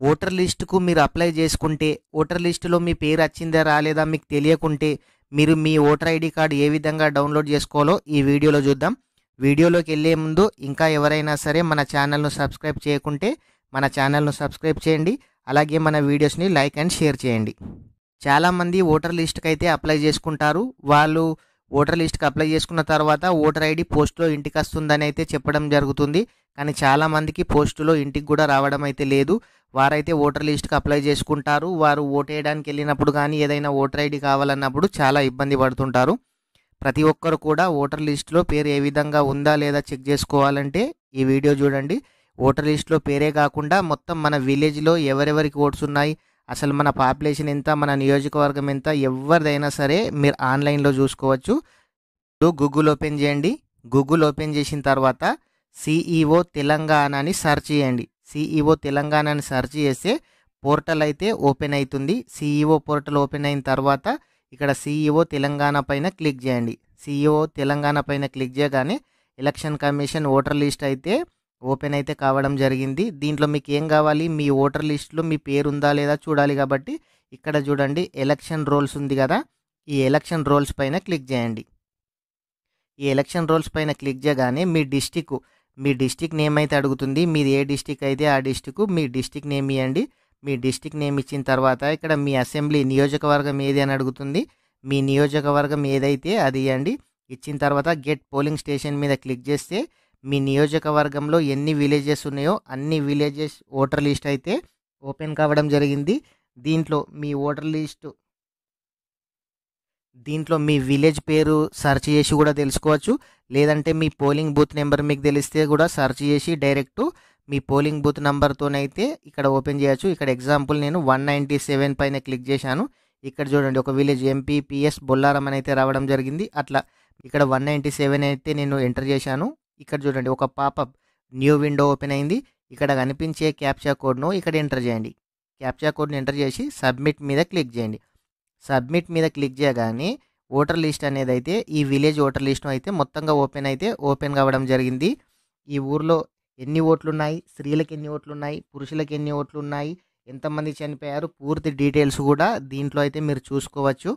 Voter లిస్టుకు మీరు apply చేసుకుంటే, voter లిస్టులో మీ పేరు వచ్చిందా రాలేదా మీకు తెలియకుంటే, మీరు మీ ఓటర్ ఐడి కార్డు ఏ విధంగా డౌన్లోడ్ చేసుకోవాలో ఈ వీడియోలో చూద్దాం. వీడియోలోకి వెళ్ళే ముందు ఇంకా ఎవరైనా సరే మన ఛానల్ను సబ్స్క్రైబ్ చేయకుంటే మన ఛానల్ను సబ్స్క్రైబ్ చేయండి. అలాగే మన వీడియోస్ని లైక్ అండ్ షేర్ చేయండి. చాలామంది ఓటర్ లిస్ట్కి అయితే అప్లై చేసుకుంటారు. వాళ్ళు ఓటర్ లిస్ట్కి అప్లై చేసుకున్న తర్వాత ఓటర్ ఐడి పోస్టులో ఇంటికి వస్తుందని అయితే చెప్పడం జరుగుతుంది. కానీ చాలామందికి పోస్టులో ఇంటికి కూడా రావడం అయితే లేదు. వారైతే ఓటర్ లిస్ట్కి అప్లై చేసుకుంటారు. వారు ఓటు వేయడానికి వెళ్ళినప్పుడు కానీ ఏదైనా ఓటర్ ఐడి కావాలన్నప్పుడు చాలా ఇబ్బంది పడుతుంటారు. ప్రతి ఒక్కరు కూడా ఓటర్ లిస్టులో పేరు ఏ విధంగా ఉందా లేదా చెక్ చేసుకోవాలంటే ఈ వీడియో చూడండి. ఓటర్ లిస్టులో పేరే కాకుండా మొత్తం మన విలేజ్లో ఎవరెవరికి ఓట్స్ ఉన్నాయి, అసలు మన పాపులేషన్ ఎంత, మన నియోజకవర్గం ఎంత, ఎవరిదైనా సరే మీరు ఆన్లైన్లో చూసుకోవచ్చు. గూగుల్ ఓపెన్ చేయండి. గూగుల్ ఓపెన్ చేసిన తర్వాత సిఈఓ తెలంగాణ అని సెర్చ్ చేయండి. సిఈఓ తెలంగాణ అని సెర్చ్ చేస్తే పోర్టల్ అయితే ఓపెన్ అవుతుంది. సిఈఓ పోర్టల్ ఓపెన్ అయిన తర్వాత ఇక్కడ సిఈఓ తెలంగాణ పైన క్లిక్ చేయండి. సిఈఓ తెలంగాణ పైన క్లిక్ చేయగానే ఎలక్షన్ కమిషన్ ఓటర్ లిస్ట్ అయితే ఓపెన్ అయితే కావడం జరిగింది. దీంట్లో మీకు ఏం కావాలి, మీ ఓటర్ లిస్టులో మీ పేరు ఉందా లేదా చూడాలి. కాబట్టి ఇక్కడ చూడండి ఎలక్షన్ రోల్స్ ఉంది కదా, ఈ ఎలక్షన్ రోల్స్ పైన క్లిక్ చేయండి. ఈ ఎలక్షన్ రోల్స్ పైన క్లిక్ చేయగానే మీ డిస్టిక్ నేమ్ అయితే అడుగుతుంది. మీది ఏ డిస్టిక్ అయితే ఆ మీ డిస్టిక్ నేమ్ ఇవ్వండి. మీ డిస్టిక్ నేమ్ ఇచ్చిన తర్వాత ఇక్కడ మీ అసెంబ్లీ నియోజకవర్గం ఏది అని అడుగుతుంది. మీ నియోజకవర్గం ఏదైతే అది ఇవ్వండి. ఇచ్చిన తర్వాత గెట్ పోలింగ్ స్టేషన్ మీద క్లిక్ చేస్తే మీ నియోజకవర్గంలో ఎన్ని విలేజెస్ ఉన్నాయో అన్ని విలేజెస్ ఓటర్ లిస్ట్ అయితే ఓపెన్ కావడం జరిగింది. దీంట్లో మీ విలేజ్ పేరు సెర్చ్ చేసి కూడా తెలుసుకోవచ్చు. లేదంటే మీ పోలింగ్ బూత్ నెంబర్ మీకు తెలిస్తే కూడా సెర్చ్ చేసి డైరెక్ట్ మీ పోలింగ్ బూత్ నెంబర్తోనైతే ఇక్కడ ఓపెన్ చేయొచ్చు. ఇక్కడ ఎగ్జాంపుల్ నేను 197 పైన క్లిక్ చేశాను. ఇక్కడ చూడండి ఒక విలేజ్ ఎంపీపీఎస్ బొల్లారం అని అయితే రావడం జరిగింది. అట్లా ఇక్కడ 197 అయితే నేను ఎంటర్ చేశాను. ఇక్కడ చూడండి ఒక పాపప్ న్యూ విండో ఓపెన్ అయింది. ఇక్కడ కనిపించే క్యాప్చా కోడ్ను ఇక్కడ ఎంటర్ చేయండి. క్యాప్చా కోడ్ని ఎంటర్ చేసి సబ్మిట్ మీద క్లిక్ చేయండి. సబ్మిట్ మీద క్లిక్ చేయగానే ఓటర్ లిస్ట్ అనేది అయితే ఈ విలేజ్ ఓటర్ లిస్ట్ను అయితే మొత్తంగా ఓపెన్ కావడం జరిగింది. ఈ ఊర్లో ఎన్ని ఓట్లు ఉన్నాయి, స్త్రీలకు ఎన్ని ఓట్లు ఉన్నాయి, పురుషులకు ఎన్ని ఓట్లు ఉన్నాయి, ఎంతమంది చనిపోయారు, పూర్తి డీటెయిల్స్ కూడా దీంట్లో అయితే మీరు చూసుకోవచ్చు.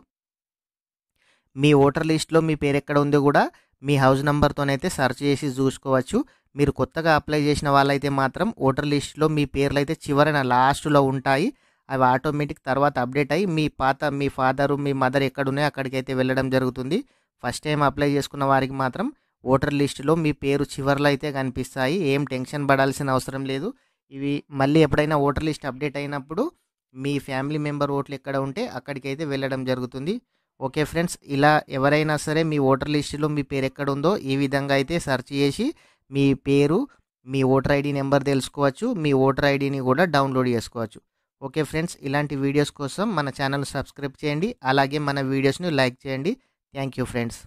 మీ ఓటర్ లిస్ట్లో మీ పేరు ఎక్కడ ఉందో కూడా మీ హౌస్ నెంబర్తోనైతే సెర్చ్ చేసి చూసుకోవచ్చు. మీరు కొత్తగా అప్లై చేసిన వాళ్ళైతే మాత్రం ఓటర్ లిస్ట్లో మీ పేర్లు అయితే చివరన లాస్ట్లో ఉంటాయి. అవి ఆటోమేటిక్ తర్వాత అప్డేట్ అయ్యి మీ ఫాదరు మీ మదర్ ఎక్కడున్నాయో అక్కడికైతే వెళ్ళడం జరుగుతుంది. ఫస్ట్ టైం అప్లై చేసుకున్న వారికి మాత్రం ఓటర్ లిస్టులో మీ పేరు చివర్లో అయితే కనిపిస్తాయి. ఏం టెన్షన్ పడాల్సిన అవసరం లేదు. ఇవి మళ్ళీ ఎప్పుడైనా ఓటర్ లిస్ట్ అప్డేట్ అయినప్పుడు మీ ఫ్యామిలీ మెంబర్ ఓట్లు ఎక్కడ ఉంటే అక్కడికైతే వెళ్ళడం జరుగుతుంది. ఓకే ఫ్రెండ్స్, ఇలా ఎవరైనా సరే మీ ఓటర్ లిస్టులో మీ పేరు ఎక్కడ ఉందో ఈ విధంగా అయితే సెర్చ్ చేసి మీ పేరు, మీ ఓటర్ ఐడి నెంబర్ తెలుసుకోవచ్చు. మీ ఓటర్ ఐడిని కూడా డౌన్లోడ్ చేసుకోవచ్చు. ఓకే ఫ్రెండ్స్, ఇలాంటి వీడియోస్ కోసం మన ఛానల్ సబ్స్క్రైబ్ చేయండి. అలాగే మన వీడియోస్ని లైక్ చేయండి. Thank you friends.